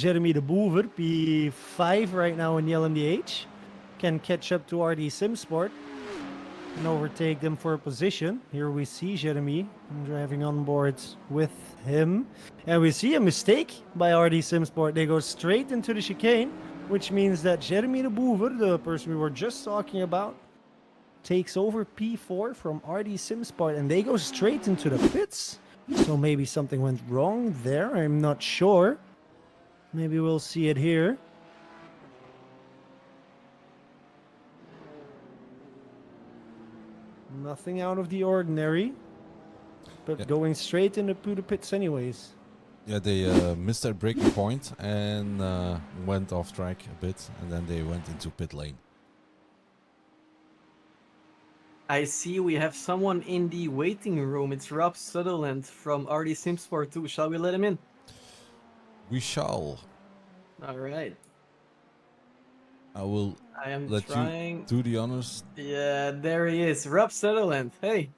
Jeremy de Boever, P5 right now in the LMDH, can catch up to RD Simsport and overtake them for a position. Here we see Jeremy driving on board with him. And we see a mistake by RD Simsport. They go straight into the chicane, which means that Jeremy de Boever, the person we were just talking about, takes over P4 from RD Simsport, and they go straight into the pits. So maybe something went wrong there. I'm not sure. Maybe we'll see it here. Nothing out of the ordinary, but going straight into the pits anyways. Yeah, they missed their braking point and went off track a bit, and then they went into pit lane. I see we have someone in the waiting room. It's Rob Sutherland from RD Simsport 2. Shall we let him in? We shall. All right. I will let you do the honors. Yeah, there he is. Rob Sutherland. Hey.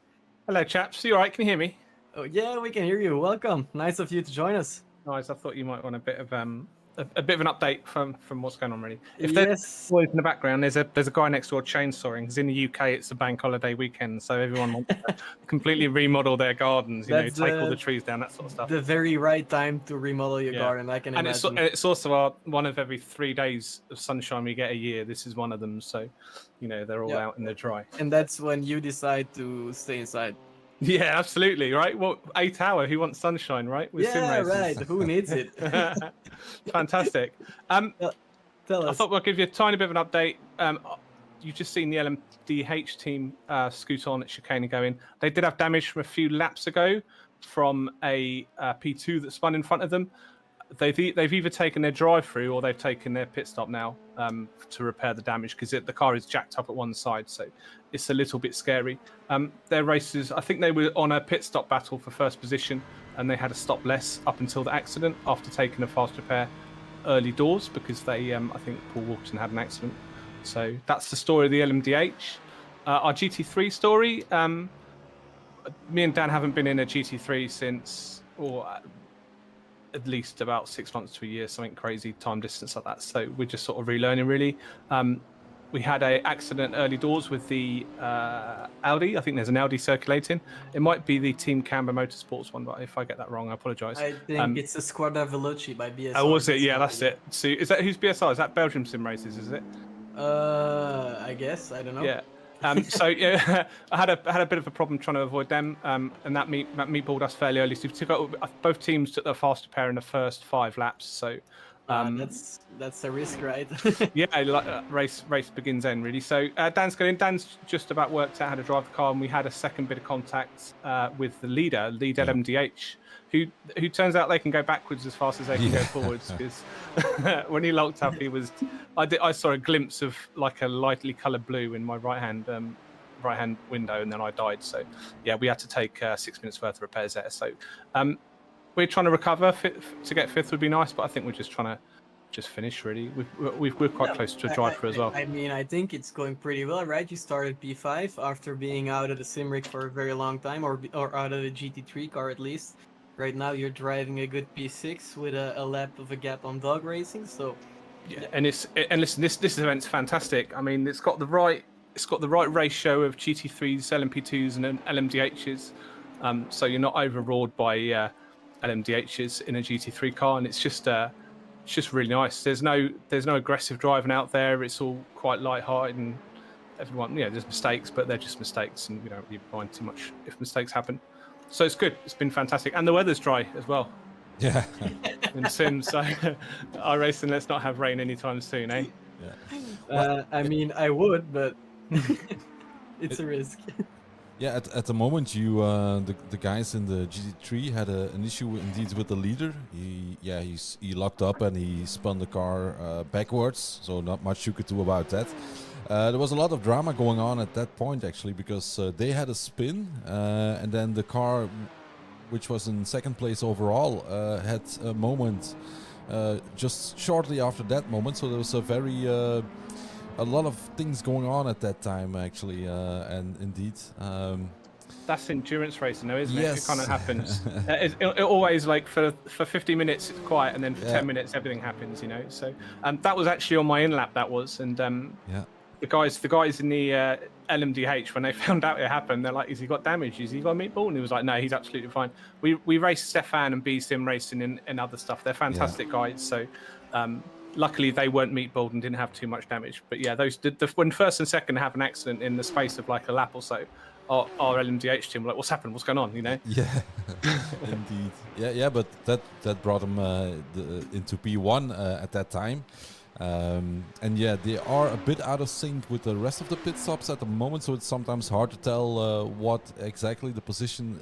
Hello, chaps. You all right? Can you hear me? Oh, yeah, we can hear you. Welcome. Nice of you to join us. Nice. I thought you might want a bit of a bit of an update from what's going on, really. If Yes. there's noise in the background, there's a guy next door chainsawing, because in the UK it's a bank holiday weekend, so everyone wants to completely remodel their gardens, take all the trees down, that sort of stuff. The very right time to remodel your garden, I can imagine. And it's also one of every 3 days of sunshine we get a year. This is one of them, so they're all out in the dry. And that's when you decide to stay inside. Yeah, absolutely, right? Well, 8 hour, who wants sunshine, right? With sim races. Right. Who needs it? Fantastic. Tell us. I thought we'll give you a tiny bit of an update. You've just seen the LMDH team scoot on at chicane and go in. They did have damage from a few laps ago from a P2 that spun in front of them. They've either taken their drive-through or they've taken their pit stop now to repair the damage, because the car is jacked up at one side, so it's a little bit scary. Their races, I think they were on a pit stop battle for first position, and they had a stop less up until the accident after taking a fast repair early doors, because they, I think Paul Walton had an accident. So that's the story of the LMDH. Our GT3 story, me and Dan haven't been in a GT3 since, at least about 6 months to a year, something crazy, time distance like that. So we're just sort of relearning, really. We had an accident early doors with the Audi. I think there's an Audi circulating. It might be the Team Camber Motorsports one, but if I get that wrong, I apologise. I think it's a Squadra Veloci by BSR. Oh, was it? Yeah, that's it. So is that who's BSR? Is that Belgium Sim Races? Is it? I guess. I don't know. Yeah. So yeah, I had a bit of a problem trying to avoid them, and that meatballed us fairly early. So we took out, both teams took their fast repair in the first 5 laps. So that's a risk, right? yeah, race begins then, really. So Dan's going in. Dan's just about worked out how to drive the car, and we had a second bit of contact with the lead LMDH, who turns out they can go backwards as fast as they can go forwards, because when he locked up, I saw a glimpse of like a lightly coloured blue in my right hand window, and then I died. So yeah, we had to take 6 minutes worth of repairs there. So we're trying to recover. To get 5th would be nice, but I think we're just trying to finish, really. We're quite close to a drive-through as well. I mean, I think it's going pretty well, right? You started P5 after being out of the sim rig for a very long time, or out of the GT3 car at least. Right now, you're driving a good P6 with a lap of a gap on dog racing. So yeah, and listen, this event's fantastic. I mean, it's got the right ratio of GT3s, LMP2s, and LMDHs. So you're not overawed by LMDHs in a GT3 car, and it's just really nice. There's no aggressive driving out there. It's all quite light-hearted, and everyone, there's mistakes, but they're just mistakes, and we don't really mind too much if mistakes happen. So it's good. It's been fantastic, and the weather's dry as well. Yeah. In Sims, so our racing, let's not have rain anytime soon, eh? Yeah. I mean, I would, but it's a risk. Yeah, at the moment, the guys in the GT3 had an issue indeed with the leader. He locked up and he spun the car backwards, so not much you could do about that. There was a lot of drama going on at that point, actually, because they had a spin, and then the car, which was in 2nd place overall, had a moment just shortly after that moment. So there was a lot of things going on at that time, actually, and indeed, That's endurance racing, though, isn't it? Yes. It kind of happens. It always like for 50 minutes it's quiet, and then for Yeah. 10 minutes everything happens. So that was actually on my in lap. That was, and Yeah. the guys in the LMDH, when they found out it happened, they're like, "Has he got damage? Has he got a meatball?" And he was like, "No, he's absolutely fine." We raced Stefan and B Sim Racing and other stuff. They're fantastic guys. So luckily they weren't meatballed and didn't have too much damage. But yeah, when first and second have an accident in the space of like a lap or so, our LMDH team were like, "What's happened? What's going on?" Yeah, indeed. Yeah, but that brought him into P1 at that time. And yeah, they are a bit out of sync with the rest of the pit stops at the moment, so it's sometimes hard to tell what exactly the position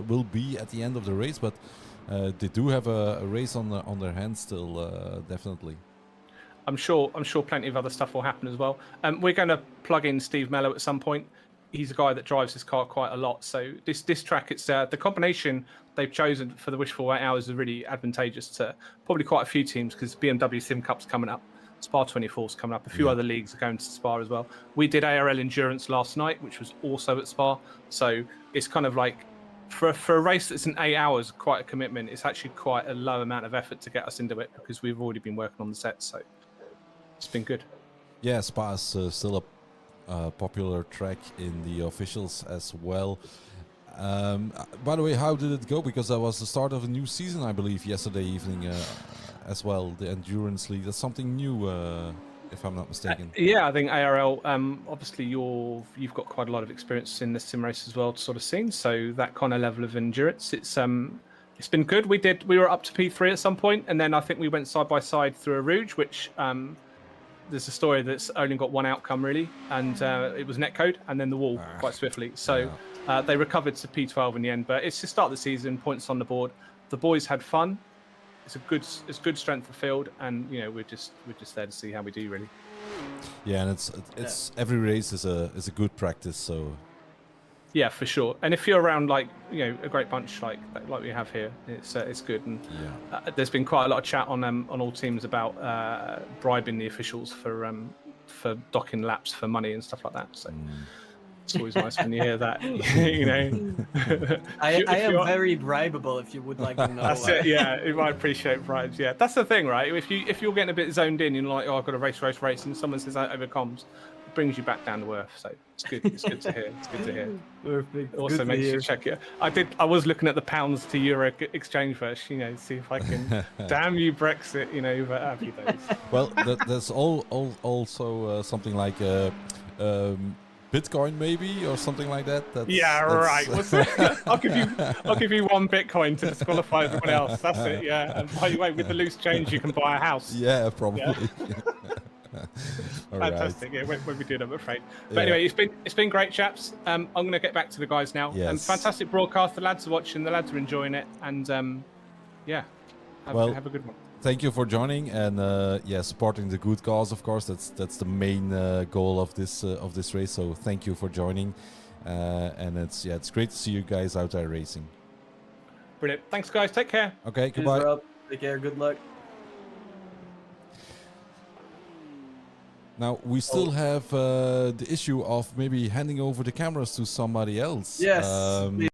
will be at the end of the race. But they do have a race on their hands still, definitely. I'm sure plenty of other stuff will happen as well. We're going to plug in Steve Mello at some point. He's a guy that drives this car quite a lot. So this track, it's the combination they've chosen for the Wishful 8 Hours is really advantageous to probably quite a few teams, because BMW Sim Cup's coming up, Spa 24's coming up, a few other leagues are going to Spa as well. We did ARL Endurance last night, which was also at Spa. So it's kind of like, for a race that's in 8 hours, quite a commitment. It's actually quite a low amount of effort to get us into it, because we've already been working on the set. So it's been good. Yeah, Spa is still a popular track in the officials as well. By the way, how did it go? Because that was the start of a new season, I believe, yesterday evening as well. The Endurance League. That's something new, if I'm not mistaken. Yeah, I think ARL. Obviously, you've got quite a lot of experience in the sim race as well, sort of scene. So that kind of level of endurance, it's been good. We were up to P3 at some point, and then I think we went side by side through a Rouge, which there's a story that's only got one outcome really, and it was netcode and then the wall quite swiftly. So they recovered to P12 in the end. But it's the start of the season, points on the board. The boys had fun. It's good strength of field, and we're just there to see how we do really. Yeah, and it's every race is a good practice. So yeah, for sure. And if you're around like a great bunch like we have here, it's good. And there's been quite a lot of chat on all teams about bribing the officials for docking laps for money and stuff like that. So it's always nice when you hear that. I am very bribable if you would like to know. That's it. Yeah, you might appreciate bribes. Yeah, that's the thing, right? If you're getting a bit zoned in, you're like, oh, I've got to race, and someone says that over comms, it brings you back down to earth. So it's good. It's good to hear. It's good to hear. Perfect. It also makes you check it. I was looking at the pounds to euro exchange first, see if I can. Damn you, Brexit! But happy days. Well, there's also something like Bitcoin maybe, or something like that. Right. I'll give you one Bitcoin to disqualify everyone else. That's it. Yeah. And by the way, with the loose change, you can buy a house. Yeah, probably. Yeah. All Fantastic. right. Yeah, when we did, I'm afraid. But anyway, it's been great, chaps. I'm going to get back to the guys now. Yes. Fantastic broadcast. The lads are watching. The lads are enjoying it. And have a good one. Thank you for joining and supporting the good cause. Of course, that's the main goal of this race. So thank you for joining, and it's great to see you guys out there racing. Brilliant. Thanks, guys. Take care. Okay, Cheers, goodbye. Rob. Take care. Good luck. Now we still have the issue of maybe handing over the cameras to somebody else. Yes.